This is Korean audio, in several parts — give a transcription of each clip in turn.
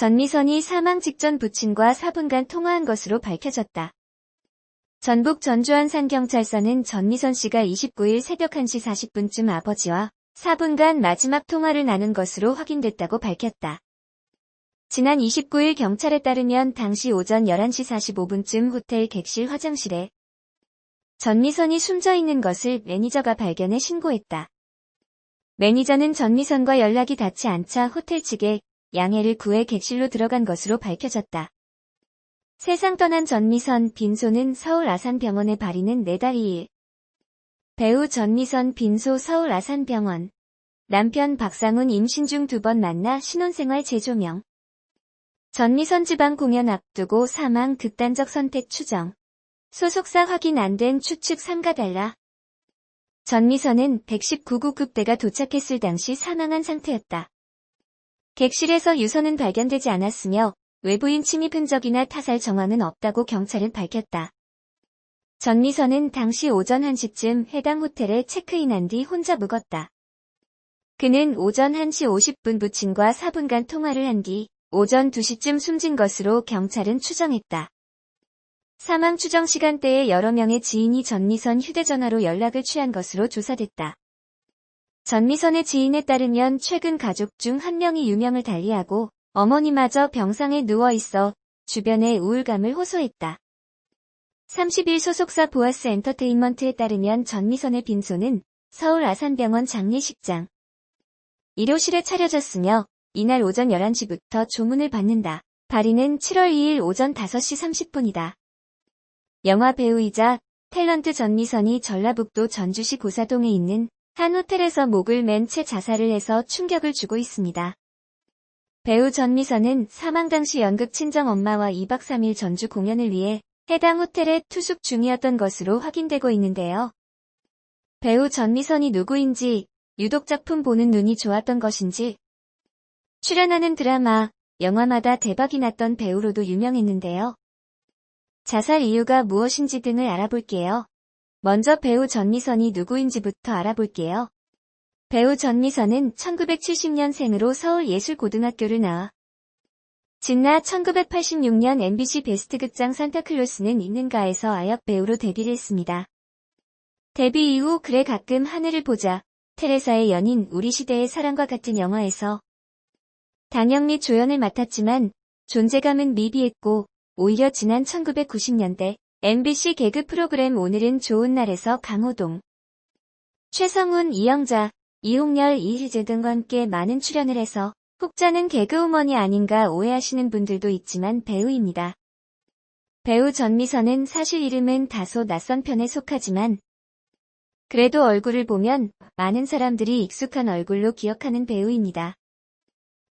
전미선이 사망 직전 부친과 4분간 통화한 것으로 밝혀졌다. 전북 전주안산경찰서는 전미선 씨가 29일 새벽 1시 40분쯤 아버지와 4분간 마지막 통화를 나눈 것으로 확인됐다고 밝혔다. 지난 29일 경찰에 따르면 당시 오전 11시 45분쯤 호텔 객실 화장실에 전미선이 숨져 있는 것을 매니저가 발견해 신고했다. 매니저는 전미선과 연락이 닿지 않자 호텔 측에 양해를 구해 객실로 들어간 것으로 밝혀졌다. 세상 떠난 전미선 빈소는 서울 아산병원에 발인은 4달 2일. 배우 전미선 빈소 서울 아산병원. 남편 박상훈 임신 중 2번 만나 신혼생활 재조명. 전미선 지방 공연 앞두고 사망 극단적 선택 추정. 소속사 확인 안 된 추측 3가달라. 전미선은 119구급대가 도착했을 당시 사망한 상태였다. 객실에서 유서는 발견되지 않았으며 외부인 침입 흔적이나 타살 정황은 없다고 경찰은 밝혔다. 전미선은 당시 오전 1시쯤 해당 호텔에 체크인한 뒤 혼자 묵었다. 그는 오전 1시 50분 부친과 4분간 통화를 한 뒤 오전 2시쯤 숨진 것으로 경찰은 추정했다. 사망 추정 시간대에 여러 명의 지인이 전미선 휴대전화로 연락을 취한 것으로 조사됐다. 전미선의 지인에 따르면 최근 가족 중 한 명이 유명을 달리하고 어머니마저 병상에 누워있어 주변에 우울감을 호소했다. 30일 소속사 보아스 엔터테인먼트에 따르면 전미선의 빈소는 서울 아산병원 장례식장 1호실에 차려졌으며 이날 오전 11시부터 조문을 받는다. 발인은 7월 2일 오전 5시 30분이다. 영화 배우이자 탤런트 전미선이 전라북도 전주시 고사동에 있는 한 호텔에서 목을 맨 채 자살을 해서 충격을 주고 있습니다. 배우 전미선은 사망 당시 연극 친정 엄마와 2박 3일 전주 공연을 위해 해당 호텔에 투숙 중이었던 것으로 확인되고 있는데요. 배우 전미선이 누구인지, 유독 작품 보는 눈이 좋았던 것인지, 출연하는 드라마, 영화마다 대박이 났던 배우로도 유명했는데요. 자살 이유가 무엇인지 등을 알아볼게요. 먼저 배우 전미선이 누구인지부터 알아볼게요. 배우 전미선은 1970년생으로 서울예술고등학교를 나와 진나 1986년 MBC 베스트 극장 산타클로스는 있는가에서 아역 배우로 데뷔를 했습니다. 데뷔 이후 그래 가끔 하늘을 보자, 테레사의 연인, 우리 시대의 사랑과 같은 영화에서 단역 및 조연을 맡았지만 존재감은 미비했고 오히려 지난 1990년대 MBC 개그 프로그램 오늘은 좋은 날에서 강호동, 최성훈, 이영자, 이홍렬, 이희재 등과 함께 많은 출연을 해서 혹자는 개그우먼이 아닌가 오해하시는 분들도 있지만 배우입니다. 배우 전미선은 사실 이름은 다소 낯선 편에 속하지만 그래도 얼굴을 보면 많은 사람들이 익숙한 얼굴로 기억하는 배우입니다.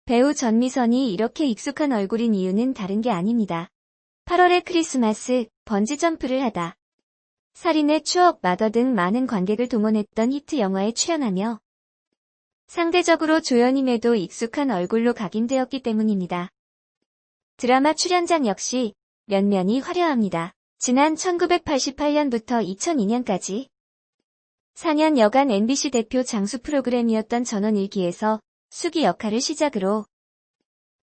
배우 전미선이 이렇게 익숙한 얼굴인 이유는 다른 게 아닙니다. 8월의 크리스마스, 번지점프를 하다, 살인의 추억, 마더 등 많은 관객을 동원했던 히트 영화에 출연하며 상대적으로 조연임에도 익숙한 얼굴로 각인되었기 때문입니다. 드라마 출연작 역시 면면이 화려합니다. 지난 1988년부터 2002년까지 4년 여간 MBC 대표 장수 프로그램이었던 전원일기에서 수기 역할을 시작으로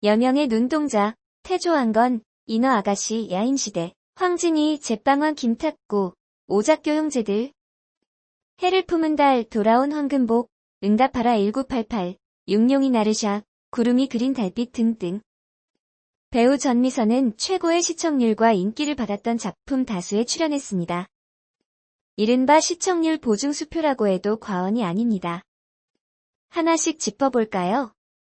여명의 눈동자, 태조왕건, 인어 아가씨, 야인시대, 황진이, 제빵왕 김탁구, 오작교 형제들, 해를 품은 달, 돌아온 황금복, 응답하라 1988, 육룡이 나르샤, 구름이 그린 달빛 등등. 배우 전미선은 최고의 시청률과 인기를 받았던 작품 다수에 출연했습니다. 이른바 시청률 보증수표라고 해도 과언이 아닙니다. 하나씩 짚어볼까요?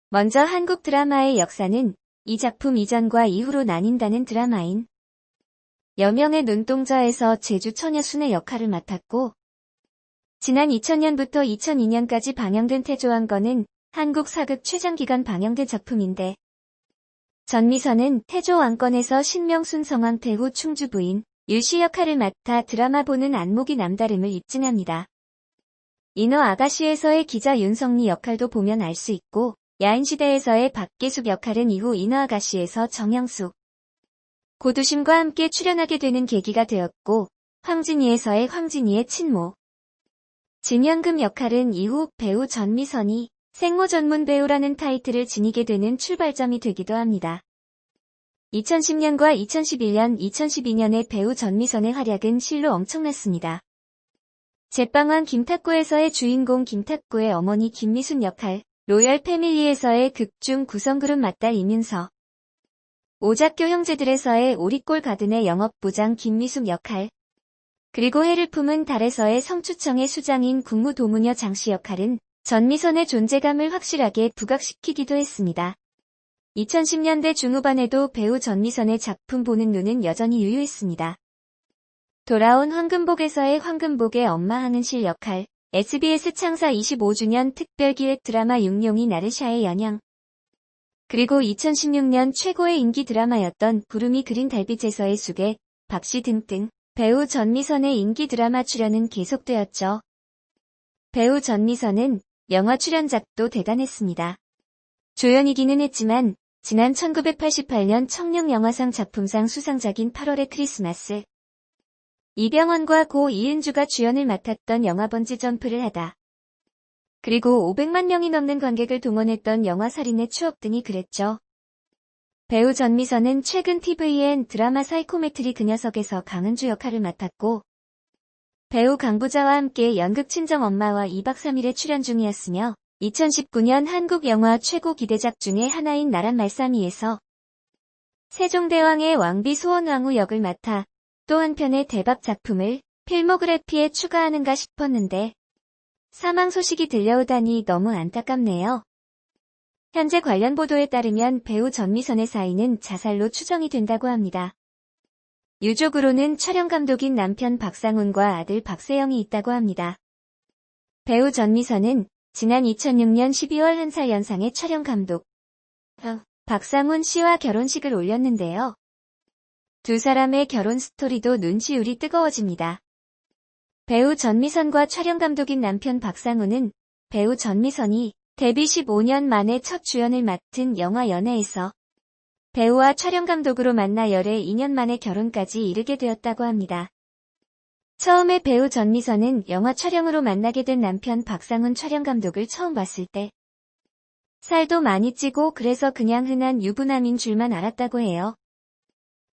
먼저 한국 드라마의 역사는 이 작품 이전과 이후로 나뉜다는 드라마인 여명의 눈동자에서 제주 처녀순의 역할을 맡았고 지난 2000년부터 2002년까지 방영된 태조왕건은 한국 사극 최장기간 방영된 작품인데 전미선은 태조왕건에서 신명순 성황태후 충주 부인 율씨 역할을 맡아 드라마 보는 안목이 남다름을 입증합니다. 인어 아가씨에서의 기자 윤성리 역할도 보면 알 수 있고 야인시대에서의 박계숙 역할은 이후 인어 아가씨에서 정영숙, 고두심과 함께 출연하게 되는 계기가 되었고 황진이에서의 황진이의 친모, 진현금 역할은 이후 배우 전미선이 생모 전문 배우라는 타이틀을 지니게 되는 출발점이 되기도 합니다. 2010년과 2011년, 2012년의 배우 전미선의 활약은 실로 엄청났습니다. 제빵왕 김탁구에서의 주인공 김탁구의 어머니 김미순 역할, 로열 패밀리에서의 극중 구성그룹 맏딸 이민서, 오작교 형제들에서의 오리골 가든의 영업부장 김미숙 역할, 그리고 해를 품은 달에서의 성추청의 수장인 국무도무녀 장씨 역할은 전미선의 존재감을 확실하게 부각시키기도 했습니다. 2010년대 중후반에도 배우 전미선의 작품 보는 눈은 여전히 유효했습니다. 돌아온 황금복에서의 황금복의 엄마 하은실 역할, SBS 창사 25주년 특별기획 드라마 육룡이 나르샤의 연영, 그리고 2016년 최고의 인기 드라마였던 구름이 그린 달빛에서의 수계, 박씨 등등 배우 전미선의 인기 드라마 출연은 계속되었죠. 배우 전미선은 영화 출연작도 대단했습니다. 조연이기는 했지만 지난 1988년 청룡영화상 작품상 수상작인 8월의 크리스마스, 이병헌과 고 이은주가 주연을 맡았던 영화 번지점프를 하다, 그리고 500만 명이 넘는 관객을 동원했던 영화 살인의 추억 등이 그랬죠. 배우 전미선은 최근 TVN 드라마 사이코메트리 그 녀석에서 강은주 역할을 맡았고, 배우 강부자와 함께 연극 친정엄마와 2박 3일에 출연 중이었으며 2019년 한국 영화 최고 기대작 중에 하나인 나란 말싸미에서 세종대왕의 왕비 소원왕후 역을 맡아 또 한편의 대박 작품을 필모그래피에 추가하는가 싶었는데 사망 소식이 들려오다니 너무 안타깝네요. 현재 관련 보도에 따르면 배우 전미선의 사인은 자살로 추정이 된다고 합니다. 유족으로는 촬영 감독인 남편 박상훈과 아들 박세영이 있다고 합니다. 배우 전미선은 지난 2006년 12월 1살 연상의 촬영 감독 박상훈 씨와 결혼식을 올렸는데요. 두 사람의 결혼 스토리도 눈시울이 뜨거워집니다. 배우 전미선과 촬영 감독인 남편 박상훈은 배우 전미선이 데뷔 15년 만에 첫 주연을 맡은 영화 연애에서 배우와 촬영 감독으로 만나 열애 2년 만에 결혼까지 이르게 되었다고 합니다. 처음에 배우 전미선은 영화 촬영으로 만나게 된 남편 박상훈 촬영 감독을 처음 봤을 때 살도 많이 찌고 그래서 그냥 흔한 유부남인 줄만 알았다고 해요.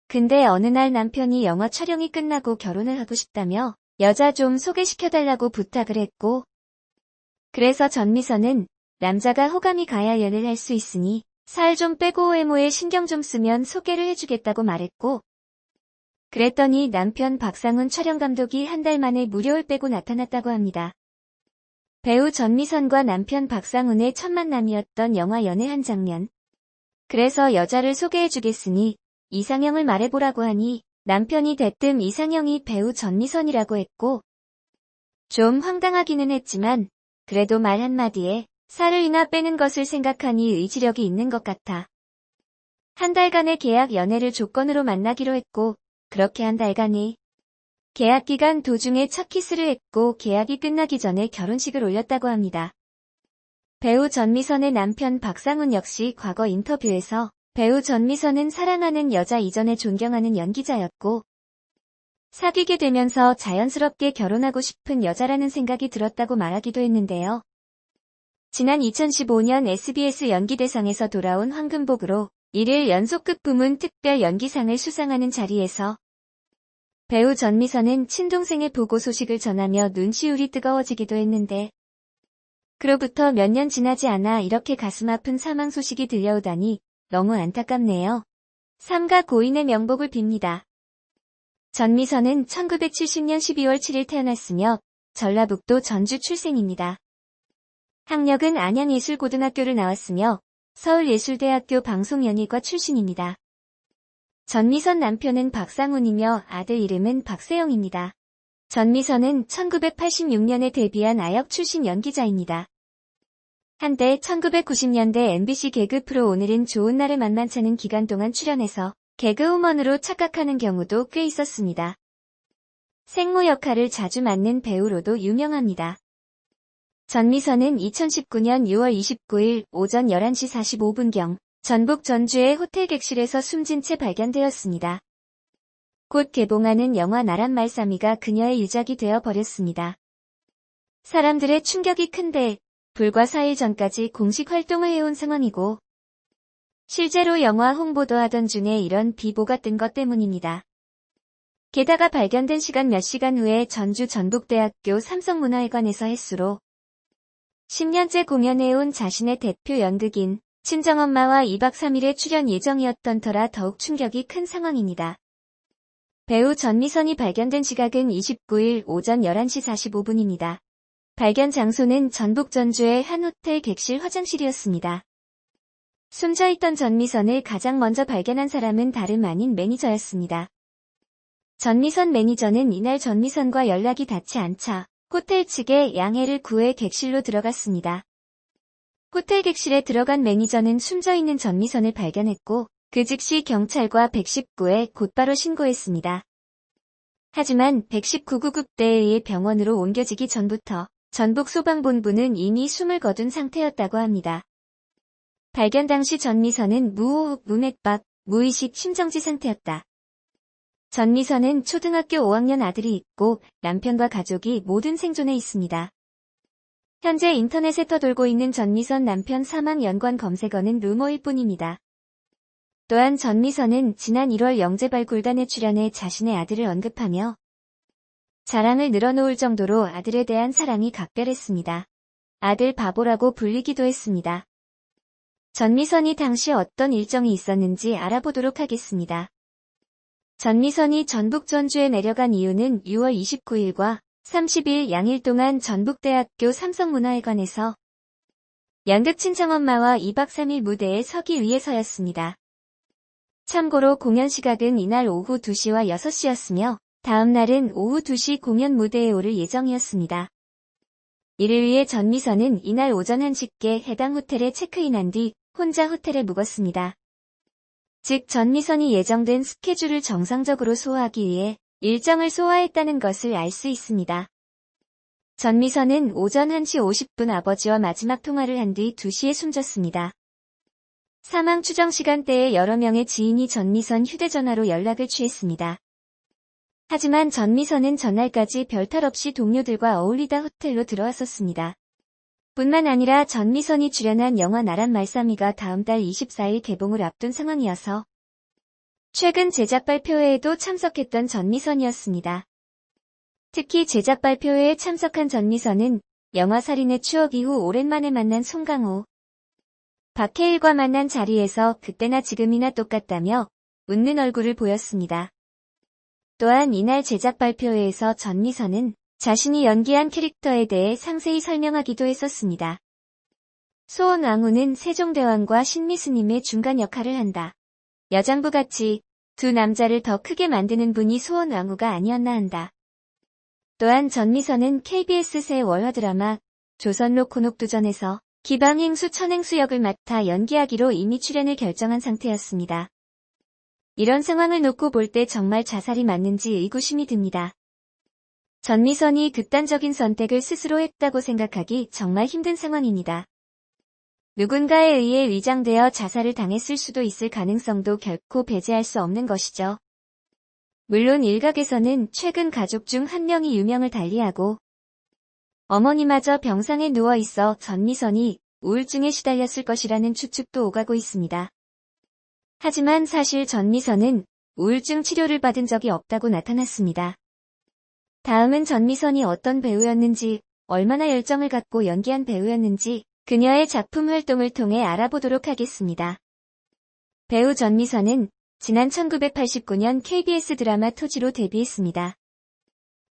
근데 어느 날 남편이 영화 촬영이 끝나고 결혼을 하고 싶다며 여자 좀 소개시켜달라고 부탁을 했고, 그래서 전미선은 남자가 호감이 가야 연애를 할 수 있으니 살 좀 빼고 외모에 신경 좀 쓰면 소개를 해주겠다고 말했고, 그랬더니 남편 박상훈 촬영 감독이 한 달 만에 무료를 빼고 나타났다고 합니다. 배우 전미선과 남편 박상훈의 첫 만남이었던 영화 연애 한 장면. 그래서 여자를 소개해주겠으니 이상형을 말해보라고 하니 남편이 대뜸 이상형이 배우 전미선이라고 했고, 좀 황당하기는 했지만 그래도 말 한마디에 살을이나 빼는 것을 생각하니 의지력이 있는 것 같아. 한 달간의 계약 연애를 조건으로 만나기로 했고, 그렇게 한 달간의 계약 기간 도중에 첫 키스를 했고 계약이 끝나기 전에 결혼식을 올렸다고 합니다. 배우 전미선의 남편 박상훈 역시 과거 인터뷰에서 배우 전미선은 사랑하는 여자 이전에 존경하는 연기자였고 사귀게 되면서 자연스럽게 결혼하고 싶은 여자라는 생각이 들었다고 말하기도 했는데요. 지난 2015년 SBS 연기대상에서 돌아온 황금복으로 1일 연속극 부문 특별 연기상을 수상하는 자리에서 배우 전미선은 친동생의 보고 소식을 전하며 눈시울이 뜨거워지기도 했는데 그로부터 몇 년 지나지 않아 이렇게 가슴 아픈 사망 소식이 들려오다니 너무 안타깝네요. 삼가 고인의 명복을 빕니다. 전미선은 1970년 12월 7일 태어났으며 전라북도 전주 출생입니다. 학력은 안양예술고등학교를 나왔으며 서울예술대학교 방송연예과 출신입니다. 전미선 남편은 박상훈이며 아들 이름은 박세영입니다. 전미선은 1986년에 데뷔한 아역 출신 연기자입니다. 한때 1990년대 MBC 개그 프로 오늘은 좋은 날을 만만찮은 기간 동안 출연해서 개그우먼으로 착각하는 경우도 꽤 있었습니다. 생모 역할을 자주 맡는 배우로도 유명합니다. 전미선은 2019년 6월 29일 오전 11시 45분경 전북 전주의 호텔 객실에서 숨진 채 발견되었습니다. 곧 개봉하는 영화 나란 말싸미가 그녀의 유작이 되어 버렸습니다. 사람들의 충격이 큰데 불과 4일 전까지 공식 활동을 해온 상황이고 실제로 영화 홍보도 하던 중에 이런 비보가 뜬 것 때문입니다. 게다가 발견된 시간 몇 시간 후에 전주 전북대학교 삼성문화회관에서 횟수로 10년째 공연해온 자신의 대표 연극인 친정엄마와 2박 3일의 출연 예정이었던 터라 더욱 충격이 큰 상황입니다. 배우 전미선이 발견된 시각은 29일 오전 11시 45분입니다. 발견 장소는 전북 전주의 한 호텔 객실 화장실이었습니다. 숨져있던 전미선을 가장 먼저 발견한 사람은 다름 아닌 매니저였습니다. 전미선 매니저는 이날 전미선과 연락이 닿지 않자 호텔 측에 양해를 구해 객실로 들어갔습니다. 호텔 객실에 들어간 매니저는 숨져있는 전미선을 발견했고 그 즉시 경찰과 119에 곧바로 신고했습니다. 하지만 119구급대에 의해 병원으로 옮겨지기 전부터 전북소방본부는 이미 숨을 거둔 상태였다고 합니다. 발견 당시 전미선은 무호흡, 무맥박, 무의식, 심정지 상태였다. 전미선은 초등학교 5학년 아들이 있고 남편과 가족이 모든 생존해 있습니다. 현재 인터넷에 떠돌고 있는 전미선 남편 사망 연관 검색어는 루머일 뿐입니다. 또한 전미선은 지난 1월 영재발굴단에 출연해 자신의 아들을 언급하며 자랑을 늘어놓을 정도로 아들에 대한 사랑이 각별했습니다. 아들 바보라고 불리기도 했습니다. 전미선이 당시 어떤 일정이 있었는지 알아보도록 하겠습니다. 전미선이 전북 전주에 내려간 이유는 6월 29일과 30일 양일 동안 전북대학교 삼성문화회관에서 연극 친정엄마와 2박 3일 무대에 서기 위해서였습니다. 참고로 공연 시각은 이날 오후 2시와 6시였으며 다음 날은 오후 2시 공연 무대에 오를 예정이었습니다. 이를 위해 전미선은 이날 오전 1시께 해당 호텔에 체크인한 뒤 혼자 호텔에 묵었습니다. 즉 전미선이 예정된 스케줄을 정상적으로 소화하기 위해 일정을 소화했다는 것을 알 수 있습니다. 전미선은 오전 1시 50분 아버지와 마지막 통화를 한 뒤 2시에 숨졌습니다. 사망 추정 시간대에 여러 명의 지인이 전미선 휴대전화로 연락을 취했습니다. 하지만 전미선은 전날까지 별탈 없이 동료들과 어울리다 호텔로 들어왔었습니다. 뿐만 아니라 전미선이 출연한 영화 나란 말싸미가 다음 달 24일 개봉을 앞둔 상황이어서 최근 제작 발표회에도 참석했던 전미선이었습니다. 특히 제작 발표회에 참석한 전미선은 영화 살인의 추억 이후 오랜만에 만난 송강호, 박해일과 만난 자리에서 그때나 지금이나 똑같다며 웃는 얼굴을 보였습니다. 또한 이날 제작 발표회에서 전미선은 자신이 연기한 캐릭터에 대해 상세히 설명하기도 했었습니다. 소원왕후는 세종대왕과 신미수님의 중간 역할을 한다. 여장부같이 두 남자를 더 크게 만드는 분이 소원왕후가 아니었나 한다. 또한 전미선은 KBS 새 월화 드라마 조선로 곤옥두전에서 기방행수 천행수 역을 맡아 연기하기로 이미 출연을 결정한 상태였습니다. 이런 상황을 놓고 볼 때 정말 자살이 맞는지 의구심이 듭니다. 전미선이 극단적인 선택을 스스로 했다고 생각하기 정말 힘든 상황입니다. 누군가에 의해 위장되어 자살을 당했을 수도 있을 가능성도 결코 배제할 수 없는 것이죠. 물론 일각에서는 최근 가족 중 한 명이 유명을 달리하고 어머니마저 병상에 누워 있어 전미선이 우울증에 시달렸을 것이라는 추측도 오가고 있습니다. 하지만 사실 전미선은 우울증 치료를 받은 적이 없다고 나타났습니다. 다음은 전미선이 어떤 배우였는지, 얼마나 열정을 갖고 연기한 배우였는지 그녀의 작품 활동을 통해 알아보도록 하겠습니다. 배우 전미선은 지난 1989년 KBS 드라마 토지로 데뷔했습니다.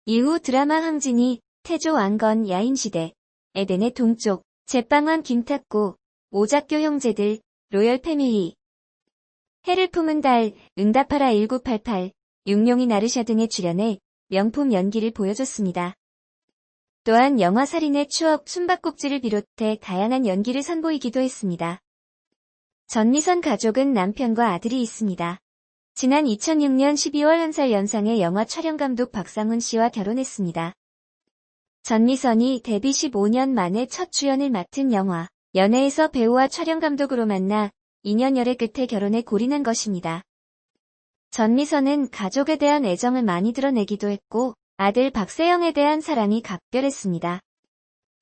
이후 드라마 항진이, 태조 왕건 야인시대, 에덴의 동쪽, 제빵왕 김탁구, 오작교 형제들, 로열 패밀리, 해를 품은 달, 응답하라 1988, 육룡이 나르샤 등에 출연해 명품 연기를 보여줬습니다. 또한 영화 살인의 추억 숨바꼭질을 비롯해 다양한 연기를 선보이기도 했습니다. 전미선 가족은 남편과 아들이 있습니다. 지난 2006년 12월 1살 연상의 영화 촬영감독 박상훈 씨와 결혼했습니다. 전미선이 데뷔 15년 만에 첫 주연을 맡은 영화 연애에서 배우와 촬영감독으로 만나 2년 열애 끝에 결혼에 골인한 것입니다. 전미선은 가족에 대한 애정을 많이 드러내기도 했고 아들 박세영에 대한 사랑이 각별했습니다.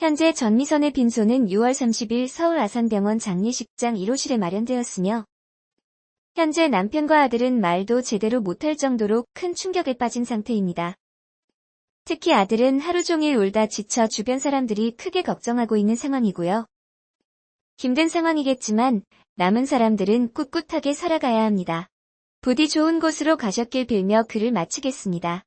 현재 전미선의 빈소는 6월 30일 서울 아산병원 장례식장 1호실에 마련되었으며 현재 남편과 아들은 말도 제대로 못할 정도로 큰 충격에 빠진 상태입니다. 특히 아들은 하루 종일 울다 지쳐 주변 사람들이 크게 걱정하고 있는 상황이고요. 힘든 상황이겠지만 남은 사람들은 꿋꿋하게 살아가야 합니다. 부디 좋은 곳으로 가셨길 빌며 글을 마치겠습니다.